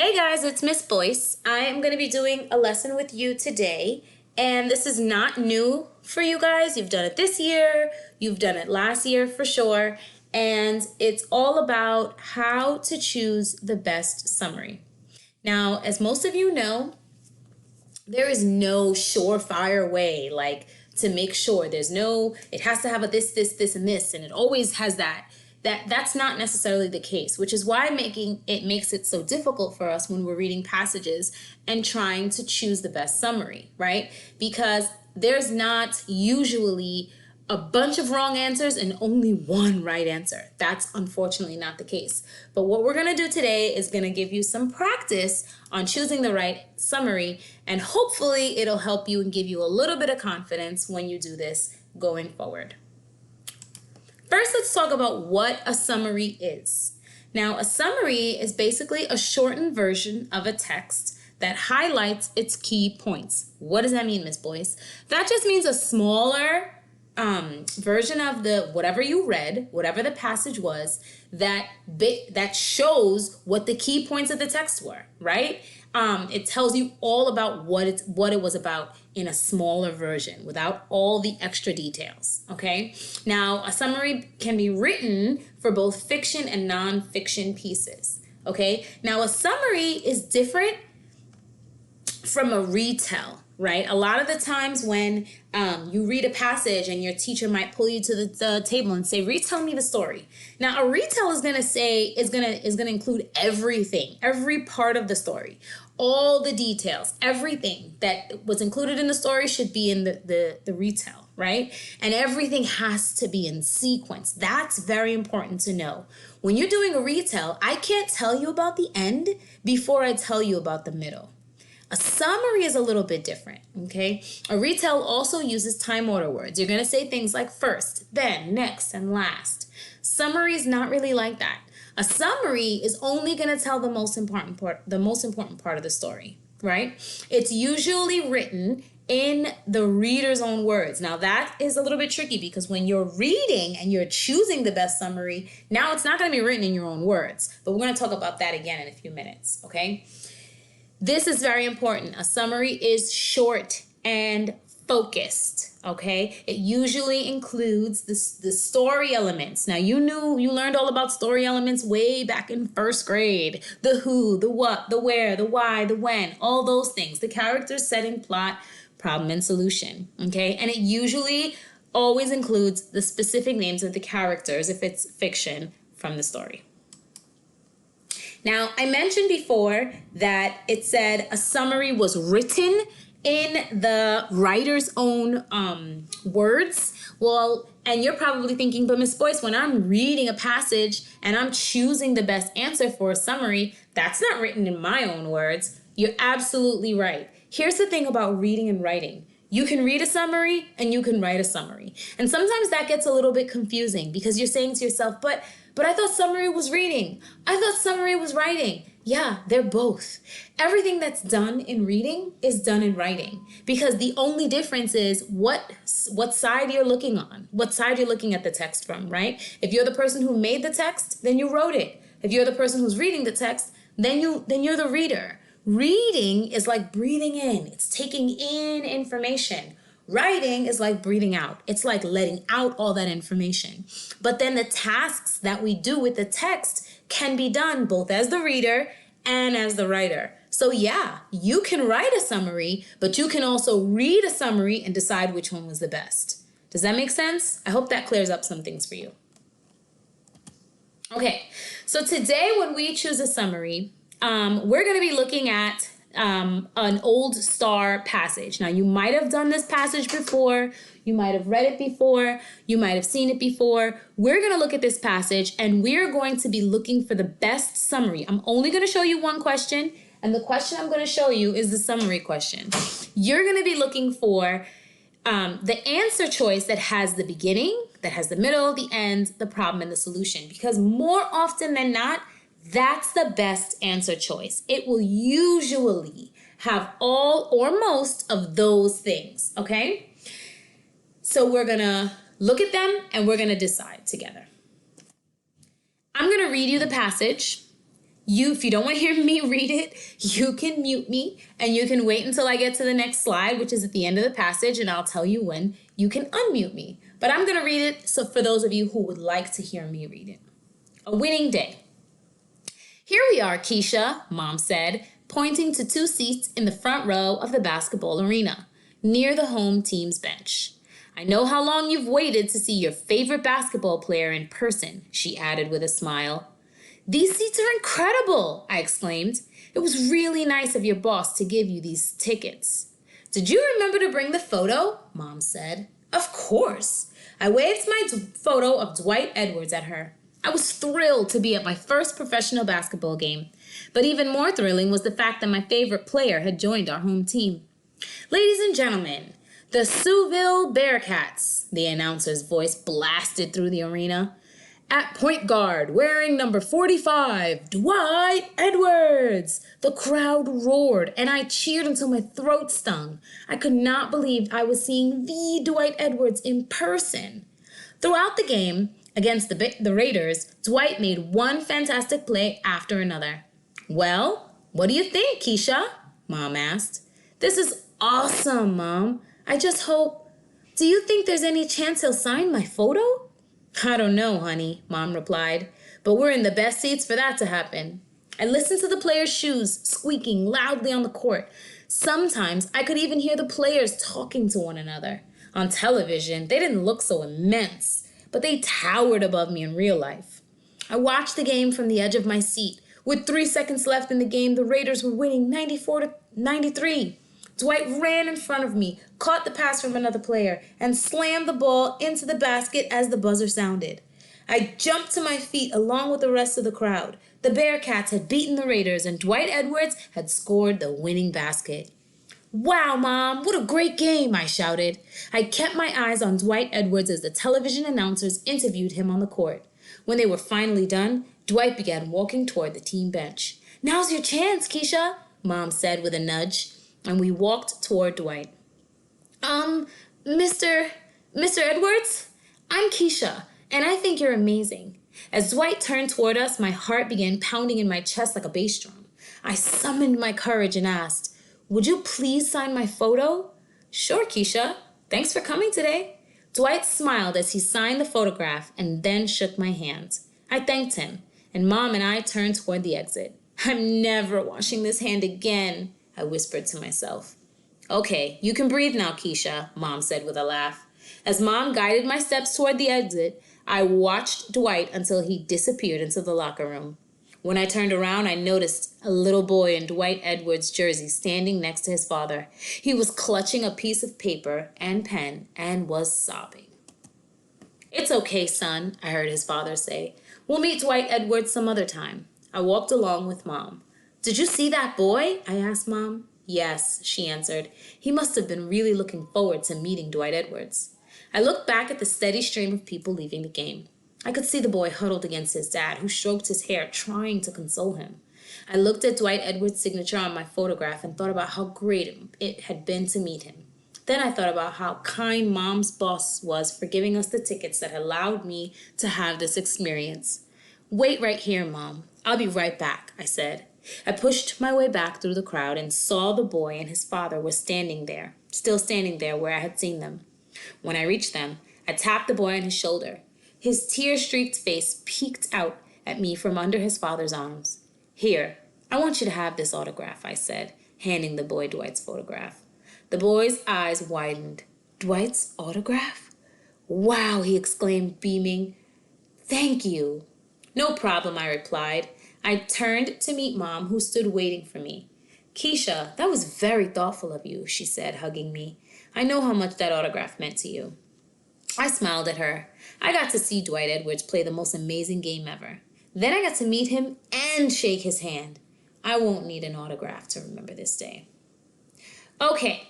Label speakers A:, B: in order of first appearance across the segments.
A: Hey guys, it's Miss Boyce. I am going to be doing a lesson with you today, and this is not new for you guys. You've done it this year, you've done it last year for sure, and it's all about how to choose the best summary. Now, as most of you know, there is no surefire way to make sure it has to have a this, and this, and it always has that. That's not necessarily the case, which is why makes it so difficult for us when we're reading passages and trying to choose the best summary, right? Because there's not usually a bunch of wrong answers and only one right answer. That's unfortunately not the case. But what we're going to do today is going to give you some practice on choosing the right summary, and hopefully it'll help you and give you a little bit of confidence when you do this going forward. First, let's talk about what a summary is. Now, a summary is basically a shortened version of a text that highlights its key points. What does that mean, Miss Boyce? That just means a smaller version of whatever you read, whatever the passage was, that shows what the key points of the text were, right? It tells you all about what it was about in a smaller version without all the extra details, okay? Now, a summary can be written for both fiction and nonfiction pieces, okay? Now, a summary is different from a retell, right? A lot of the times when you read a passage and your teacher might pull you to the table and say, retell me the story. Now, a retell is going to include everything, every part of the story, all the details, everything that was included in the story should be in the retell, right? And everything has to be in sequence. That's very important to know. When you're doing a retell, I can't tell you about the end before I tell you about the middle. A summary is a little bit different, okay? A retell also uses time order words. You're going to say things like first, then, next, and last. Summary is not really like that. A summary is only going to tell the most important part of the story, right? It's usually written in the reader's own words. Now, that is a little bit tricky because when you're reading and you're choosing the best summary, now it's not going to be written in your own words. But we're going to talk about that again in a few minutes, okay? This is very important. A summary is short and focused, okay? It usually includes the story elements. Now, you learned all about story elements way back in first grade. The who, the what, the where, the why, the when, all those things. The characters, setting, plot, problem, and solution, okay? And it usually always includes the specific names of the characters, if it's fiction, from the story. Now, I mentioned before that it said a summary was written in the writer's own words. Well, and you're probably thinking, but Miss Boyce, when I'm reading a passage and I'm choosing the best answer for a summary, that's not written in my own words. You're absolutely right. Here's the thing about reading and writing. You can read a summary and you can write a summary. And sometimes that gets a little bit confusing because you're saying to yourself, but I thought summary was reading. I thought summary was writing. Yeah, they're both. Everything that's done in reading is done in writing because the only difference is what side you're looking on, what side you're looking at the text from, right? If you're the person who made the text, then you wrote it. If you're the person who's reading the text, then you're the reader. Reading is like breathing in. It's taking in information. Writing is like breathing out. It's like letting out all that information. But then the tasks that we do with the text can be done both as the reader and as the writer. So yeah, you can write a summary, but you can also read a summary and decide which one was the best. Does that make sense? I hope that clears up some things for you. Okay, so today when we choose a summary, we're going to be looking at an old star passage. Now, you might have done this passage before. You might have read it before. You might have seen it before. We're going to look at this passage and we're going to be looking for the best summary. I'm only going to show you one question, and the question I'm going to show you is the summary question. You're going to be looking for the answer choice that has the beginning, that has the middle, the end, the problem, and the solution. Because more often than not, that's the best answer choice. It will usually have all or most of those things, okay? So we're gonna look at them and we're gonna decide together. I'm gonna read you the passage If you don't want to hear me read it, you can mute me and you can wait until I get to the next slide, which is at the end of the passage, and I'll tell you when you can unmute me. But I'm going to read it so for those of you who would like to hear me read it. A winning day. Here we are, Keisha, Mom said, pointing to 2 seats in the front row of the basketball arena, near the home team's bench. I know how long you've waited to see your favorite basketball player in person, she added with a smile. These seats are incredible, I exclaimed. It was really nice of your boss to give you these tickets. Did you remember to bring the photo? Mom said. Of course. I waved my photo of Dwight Edwards at her. I was thrilled to be at my first professional basketball game, but even more thrilling was the fact that my favorite player had joined our home team. Ladies and gentlemen, the Sewville Bearcats, the announcer's voice blasted through the arena. At point guard, wearing number 45, Dwight Edwards. The crowd roared, and I cheered until my throat stung. I could not believe I was seeing the Dwight Edwards in person. Throughout the game, against the Raiders, Dwight made one fantastic play after another. Well, what do you think, Keisha? Mom asked. This is awesome, Mom. I just hope... Do you think there's any chance he'll sign my photo? I don't know, honey, Mom replied, but we're in the best seats for that to happen. I listened to the players' shoes squeaking loudly on the court. Sometimes I could even hear the players talking to one another. On television, they didn't look so immense, but they towered above me in real life. I watched the game from the edge of my seat. With 3 seconds left in the game, the Raiders were winning 94-93. Dwight ran in front of me, caught the pass from another player, and slammed the ball into the basket as the buzzer sounded. I jumped to my feet along with the rest of the crowd. The Bearcats had beaten the Raiders, and Dwight Edwards had scored the winning basket. Wow, Mom, what a great game, I shouted. I kept my eyes on Dwight Edwards as the television announcers interviewed him on the court. When they were finally done, Dwight began walking toward the team bench. Now's your chance, Keisha, Mom said with a nudge, and we walked toward Dwight. Mr. Edwards? I'm Keisha, and I think you're amazing. As Dwight turned toward us, my heart began pounding in my chest like a bass drum. I summoned my courage and asked, would you please sign my photo? Sure, Keisha. Thanks for coming today. Dwight smiled as he signed the photograph and then shook my hand. I thanked him, and Mom and I turned toward the exit. I'm never washing this hand again, I whispered to myself. Okay, you can breathe now, Keisha, Mom said with a laugh. As Mom guided my steps toward the exit, I watched Dwight until he disappeared into the locker room. When I turned around, I noticed a little boy in Dwight Edwards' jersey standing next to his father. He was clutching a piece of paper and pen and was sobbing. It's okay, son, I heard his father say. We'll meet Dwight Edwards some other time. I walked along with Mom. Did you see that boy? I asked Mom. Yes, she answered. He must have been really looking forward to meeting Dwight Edwards. I looked back at the steady stream of people leaving the game. I could see the boy huddled against his dad, who stroked his hair, trying to console him. I looked at Dwight Edwards' signature on my photograph and thought about how great it had been to meet him. Then I thought about how kind Mom's boss was for giving us the tickets that allowed me to have this experience. Wait right here, Mom. I'll be right back, I said. I pushed my way back through the crowd and saw the boy and his father were still standing there where I had seen them. When I reached them, I tapped the boy on his shoulder. His tear-streaked face peeked out at me from under his father's arms. Here, I want you to have this autograph, I said, handing the boy Dwight's photograph. The boy's eyes widened. Dwight's autograph? Wow, he exclaimed, beaming. Thank you. No problem, I replied. I turned to meet Mom, who stood waiting for me. Keisha, that was very thoughtful of you, she said, hugging me. I know how much that autograph meant to you. I smiled at her. I got to see Dwight Edwards play the most amazing game ever. Then I got to meet him and shake his hand. I won't need an autograph to remember this day. Okay.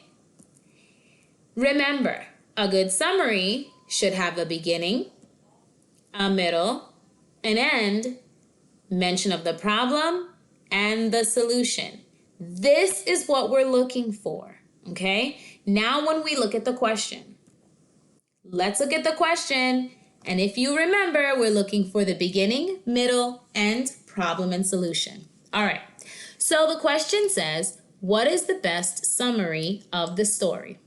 A: Remember, a good summary should have a beginning, a middle, an end, mention of the problem, and the solution. This is what we're looking for, okay? Now when we look at the question, let's look at the question. And if you remember, we're looking for the beginning, middle, and problem and solution. All right. So the question says, what is the best summary of the story?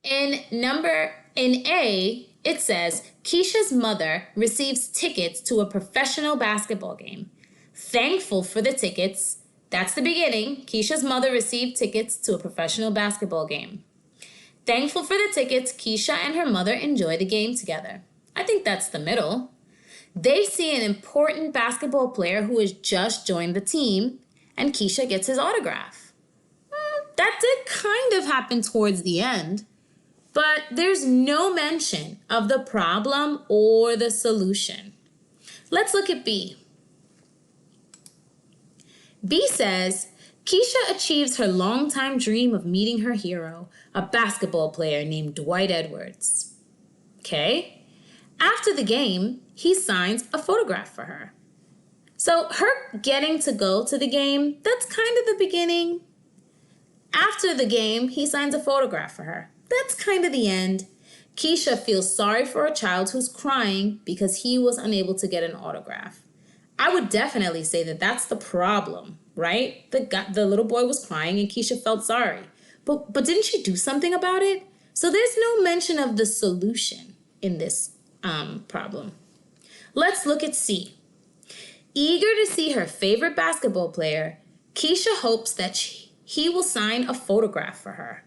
A: In A, it says, Keisha's mother receives tickets to a professional basketball game. Thankful for the tickets, that's the beginning. Keisha's mother received tickets to a professional basketball game. Thankful for the tickets, Keisha and her mother enjoy the game together. I think that's the middle. They see an important basketball player who has just joined the team, and Keisha gets his autograph. That did kind of happen towards the end, but there's no mention of the problem or the solution. Let's look at B. B says, Keisha achieves her longtime dream of meeting her hero, a basketball player named Dwight Edwards. Okay? After the game, he signs a photograph for her. So her getting to go to the game, that's kind of the beginning. After the game, he signs a photograph for her. That's kind of the end. Keisha feels sorry for a child who's crying because he was unable to get an autograph. I would definitely say that that's the problem, right? The little boy was crying and Keisha felt sorry. But didn't she do something about it? So there's no mention of the solution in this problem. Let's look at C. Eager to see her favorite basketball player, Keisha hopes that he will sign a photograph for her.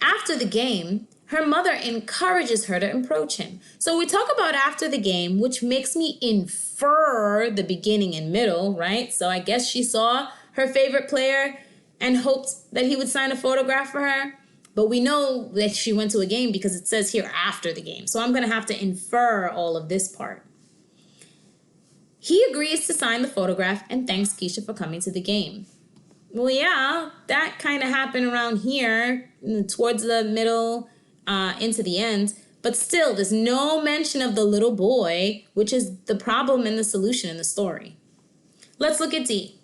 A: After the game, her mother encourages her to approach him. So we talk about after the game, which makes me infer the beginning and middle, right? So I guess she saw her favorite player and hoped that he would sign a photograph for her. But we know that she went to a game because it says here after the game. So I'm going to have to infer all of this part. He agrees to sign the photograph and thanks Keisha for coming to the game. Well, yeah, that kind of happened around here towards the middle, into the end. But still, there's no mention of the little boy, which is the problem and the solution in the story. Let's look at D.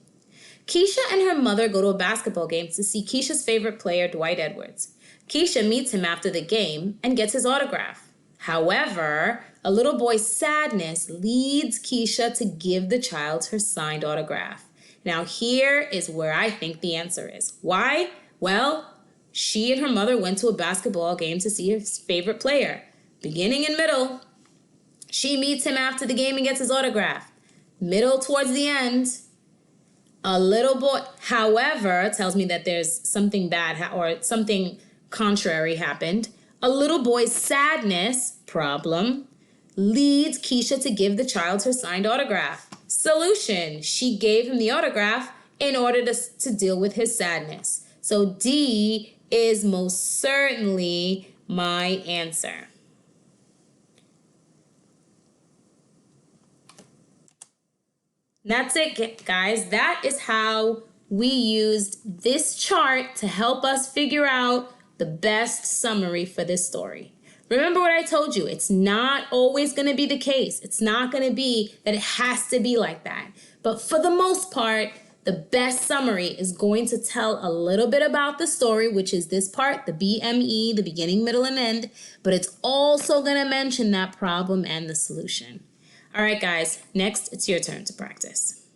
A: Keisha and her mother go to a basketball game to see Keisha's favorite player, Dwight Edwards. Keisha meets him after the game and gets his autograph. However, a little boy's sadness leads Keisha to give the child her signed autograph. Now here is where I think the answer is. Why? Well, she and her mother went to a basketball game to see his favorite player. Beginning and middle. She meets him after the game and gets his autograph. Middle towards the end. A little boy, however, tells me that there's something bad or something contrary happened. A little boy's sadness, problem, leads Keisha to give the child her signed autograph. Solution, she gave him the autograph in order to deal with his sadness. So D is most certainly my answer. That's it, guys. That is how we used this chart to help us figure out the best summary for this story. Remember what I told you, it's not always going to be the case. It's not going to be that it has to be like that. But for the most part, the best summary is going to tell a little bit about the story, which is this part, the BME, the beginning, middle, and end. But it's also going to mention that problem and the solution. All right, guys, next it's your turn to practice.